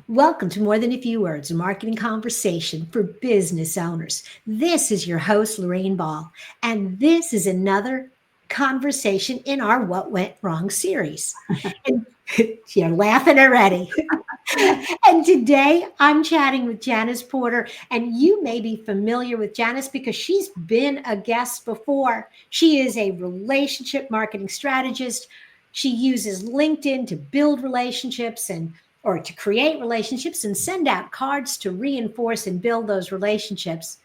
Welcome to More Than a Few Words, a marketing conversation for business owners. This is your host, Lorraine Ball, and this is another conversation in our What Went Wrong series. And you're laughing already. And today I'm chatting with Janice Porter, and you may be familiar with Janice because she's been a guest before. She is a relationship marketing strategist. She uses LinkedIn to build relationships and or to create relationships and send out cards to reinforce and build those relationships.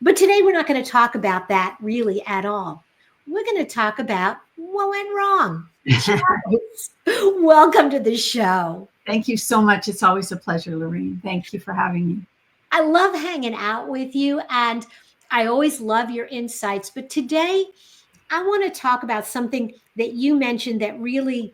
But today we're not going to talk about that really at all. We're going to talk about what went wrong. Janice, welcome to the show. Thank you so much. It's always a pleasure, Lorraine. Thank you for having me. I love hanging out with you, and I always love your insights. But today, I want to talk about something that you mentioned that really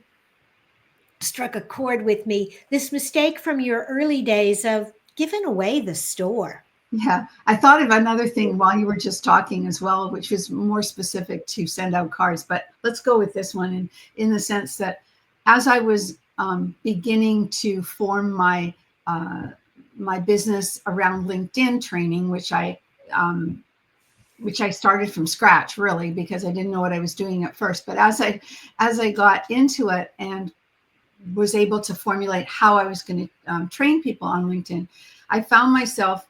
struck a chord with me. This mistake from your early days of giving away the store. Yeah, I thought of another thing while you were just talking as well, which was more specific to send out cards. But let's go with this one in the sense that as I was beginning to form my my business around LinkedIn training, which I started from scratch really because I didn't know what I was doing at first. But as I got into it and was able to formulate how I was going to train people on LinkedIn, I found myself,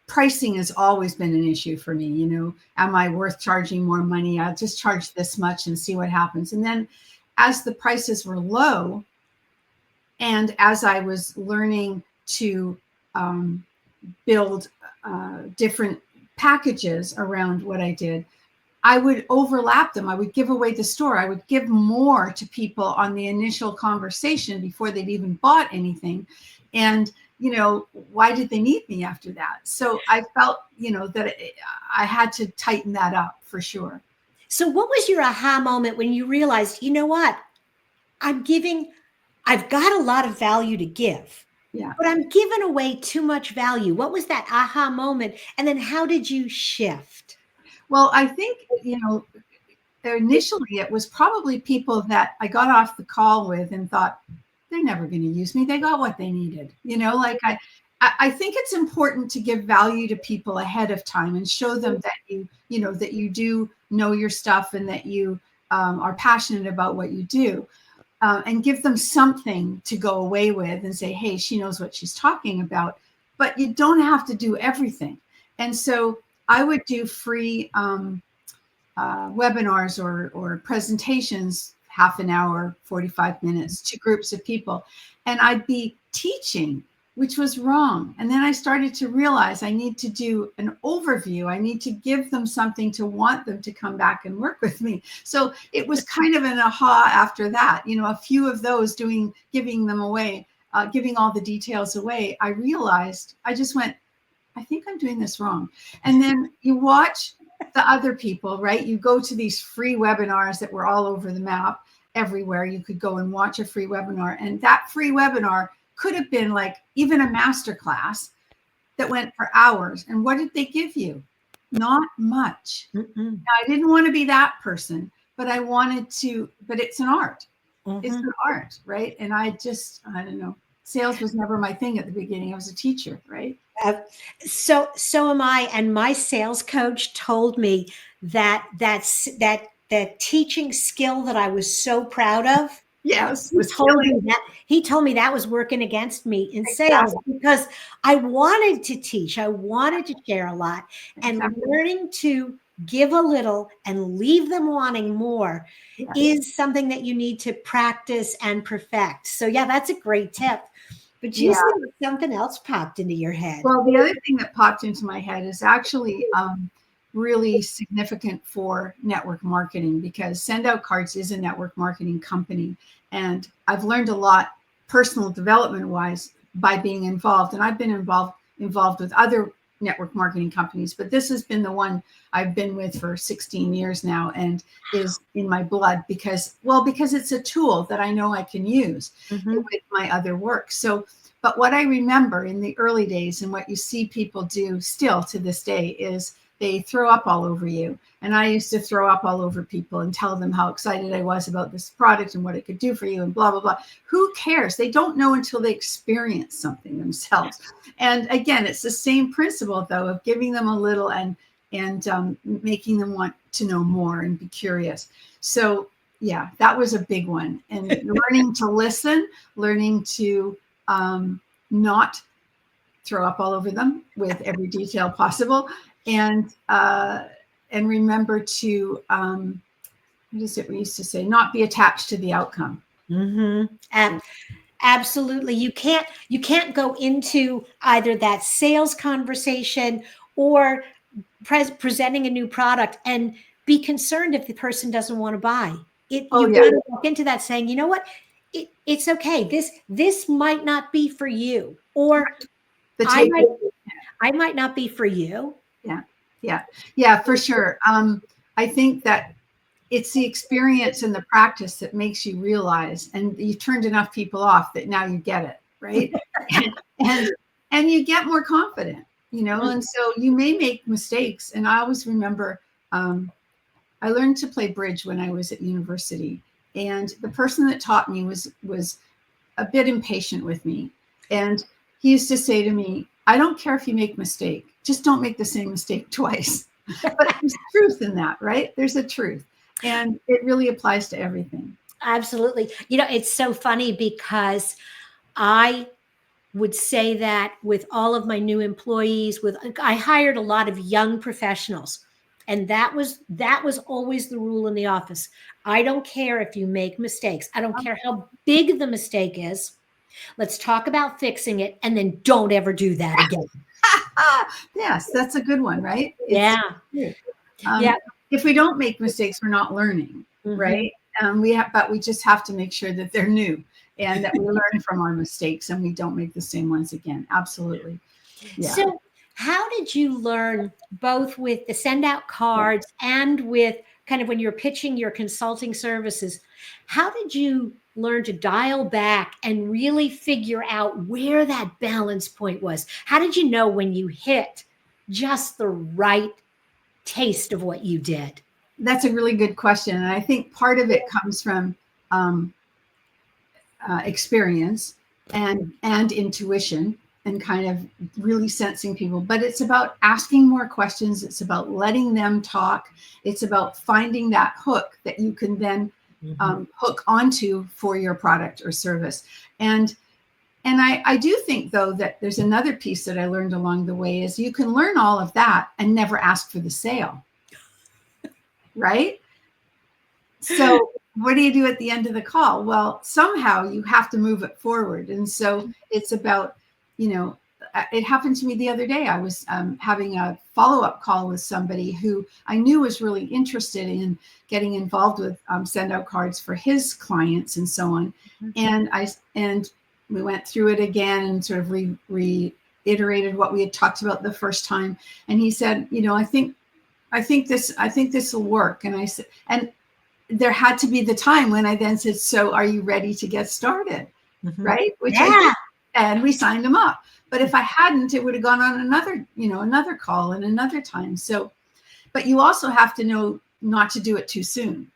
pricing has always been an issue for me. Am I worth charging more money? I'll just charge this much and see what happens. And then as the prices were low, and as I was learning to build different packages around what I did, I would overlap them. I would give away the store. I would give more to people on the initial conversation before they'd even bought anything. And, why did they need me after that? So I felt, that I had to tighten that up for sure. So what was your aha moment when you realized, you know what? I've got a lot of value to give. Yeah. But I'm giving away too much value. What was that aha moment? And then how did you shift? Well, I think, initially it was probably people that I got off the call with and thought, they're never going to use me. They got what they needed. I think it's important to give value to people ahead of time and show them that that you do know your stuff and that you are passionate about what you do. And give them something to go away with and say, hey, she knows what she's talking about, but you don't have to do everything. And so I would do free webinars or presentations, half an hour, 45 minutes to groups of people. And I'd be teaching, which was wrong. And then I started to realize I need to do an overview. I need to give them something to want them to come back and work with me. So it was kind of an aha after that, a few of those giving them away, giving all the details away. I realized, I just went, I think I'm doing this wrong. And then you watch the other people, right? You go to these free webinars that were all over the map everywhere. You could go and watch a free webinar, and that free webinar could have been like even a master class that went for hours. And what did they give you? Not much. Now, I didn't want to be that person, but I wanted to, but it's an art. It's an art, right? And I don't know. Sales was never my thing at the beginning. I was a teacher, right? So am I. And my sales coach told me that teaching skill that I was so proud of. Yes. He told me that was working against me in sales because I wanted to teach. I wanted to share a lot, and learning to give a little and leave them wanting more is something that you need to practice and perfect. So yeah, that's a great tip. But you said something else popped into your head. Well, the other thing that popped into my head is actually really significant for network marketing, because Send Out Cards is a network marketing company. And I've learned a lot personal development wise by being involved. And I've been involved with other network marketing companies, but this has been the one I've been with for 16 years now and is in my blood because it's a tool that I know I can use with my other work. So, but what I remember in the early days and what you see people do still to this day is they throw up all over you. And I used to throw up all over people and tell them how excited I was about this product and what it could do for you and blah, blah, blah. Who cares? They don't know until they experience something themselves. And again, it's the same principle, though, of giving them a little and making them want to know more and be curious. So yeah, that was a big one. And learning to listen, learning to not throw up all over them with every detail possible, and remember to what is it we used to say? Not be attached to the outcome. Mm-hmm. Absolutely. You can't go into either that sales conversation or presenting a new product and be concerned if the person doesn't want to buy it. You've got to walk into that saying, you know what, it's okay. This might not be for you, or I might not be for you. Yeah, for sure. I think that it's the experience and the practice that makes you realize, and you've turned enough people off that now you get it, right? and you get more confident, and so you may make mistakes. And I always remember, I learned to play bridge when I was at university, and the person that taught me was a bit impatient with me. And he used to say to me, I don't care if you make a mistake, just don't make the same mistake twice. But there's truth in that, right? There's a truth. And it really applies to everything. Absolutely. It's so funny because I would say that with all of my new employees, I hired a lot of young professionals. And that was always the rule in the office. I don't care if you make mistakes. I don't care how big the mistake is. Let's talk about fixing it, and then don't ever do that again. Yes, that's a good one, right? Yeah. If we don't make mistakes, we're not learning, right? But we just have to make sure that they're new and that we learn from our mistakes and we don't make the same ones again. Absolutely. Yeah. So how did you learn, both with the send out cards and with kind of when you're pitching your consulting services, how did you learn to dial back and really figure out where that balance point was? How did you know when you hit just the right taste of what you did? That's a really good question. And I think part of it comes from experience and intuition and kind of really sensing people. But it's about asking more questions. It's about letting them talk. It's about finding that hook that you can then hook onto for your product or service. And I do think, though, that there's another piece that I learned along the way is you can learn all of that and never ask for the sale. Right? So what do you do at the end of the call? Well, somehow you have to move it forward. And so it's about, it happened to me the other day. I was having a follow-up call with somebody who I knew was really interested in getting involved with send out cards for his clients and so on. And we went through it again and sort of reiterated what we had talked about the first time. And he said, I think this will work. And I said, and there had to be the time when I then said, so are you ready to get started? Right? Which I did, and we signed them up. But if I hadn't, it would have gone on another call and another time. So, but you also have to know not to do it too soon.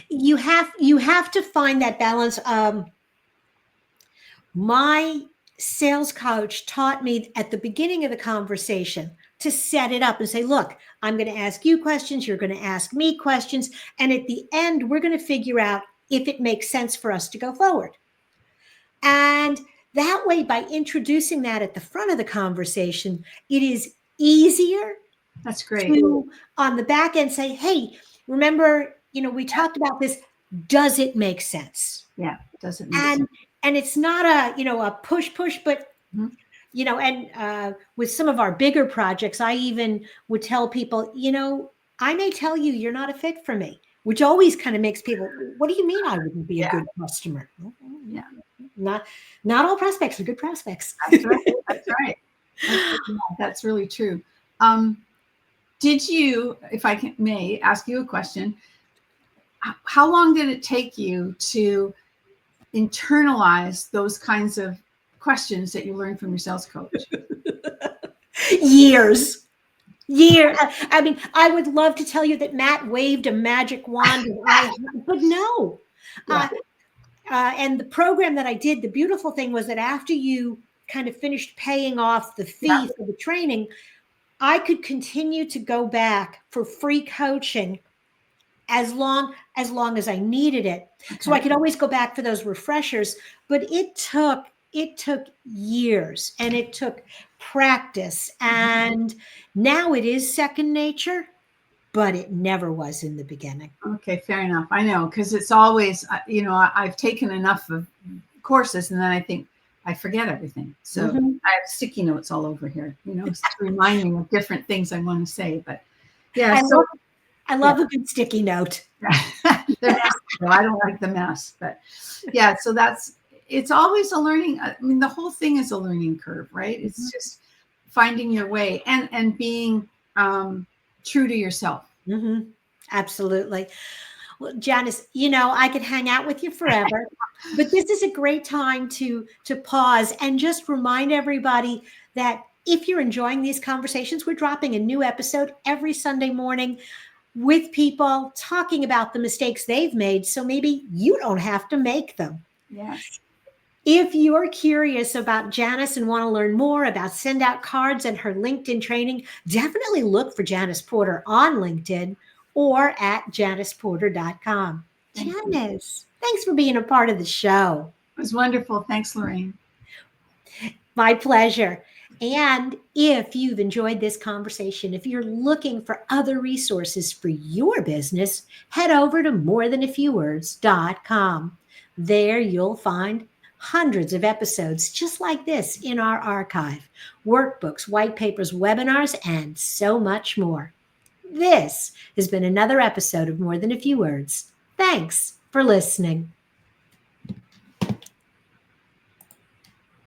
You have to find that balance. My sales coach taught me at the beginning of the conversation to set it up and say, look, I'm going to ask you questions. You're going to ask me questions. And at the end, we're going to figure out if it makes sense for us to go forward. And that way, by introducing that at the front of the conversation, it is easier. That's great. To, on the back end, say, hey, remember, we talked about this. Does it make sense? Yeah. Does it make sense? And it's not a push, but and with some of our bigger projects, I even would tell people, I may tell you you're not a fit for me, which always kind of makes people, what do you mean I wouldn't be a good customer? Yeah. Not all prospects are good prospects. That's right. That's really true. Did you, if I may ask you a question, how long did it take you to internalize those kinds of questions that you learned from your sales coach? Years. I mean, I would love to tell you that Matt waved a magic wand, but no. Yeah. Uh, and the program that I did, the beautiful thing was that after you kind of finished paying off the Yeah. fee for the training, I could continue to go back for free coaching as long as I needed it. So I Okay. could always go back for those refreshers, but it took years and it took practice. And now it is second nature, but it never was in the beginning. Okay, fair enough. I know, because it's always, I've taken enough of courses and then I think I forget everything. So Mhm. I have sticky notes all over here, to remind me of different things I want to say. But yeah, I so love I yeah. love a good sticky note. They're messy, though. I don't like the mess, but yeah, so it's always a learning. I mean, the whole thing is a learning curve, right? It's just finding your way and being true to yourself. Mhm. Absolutely. Well, Janice, I could hang out with you forever, but this is a great time to pause and just remind everybody that if you're enjoying these conversations, we're dropping a new episode every Sunday morning with people talking about the mistakes they've made, so maybe you don't have to make them. Yes. If you're curious about Janice and want to learn more about send out cards and her LinkedIn training, definitely look for Janice Porter on LinkedIn or at janiceporter.com. Thank you. Janice, thanks for being a part of the show. It was wonderful. Thanks, Lorraine. My pleasure. And if you've enjoyed this conversation, if you're looking for other resources for your business, head over to morethanafewwords.com. There you'll find hundreds of episodes just like this in our archive, workbooks, white papers, webinars, and so much more. This has been another episode of More Than a Few Words. Thanks for listening.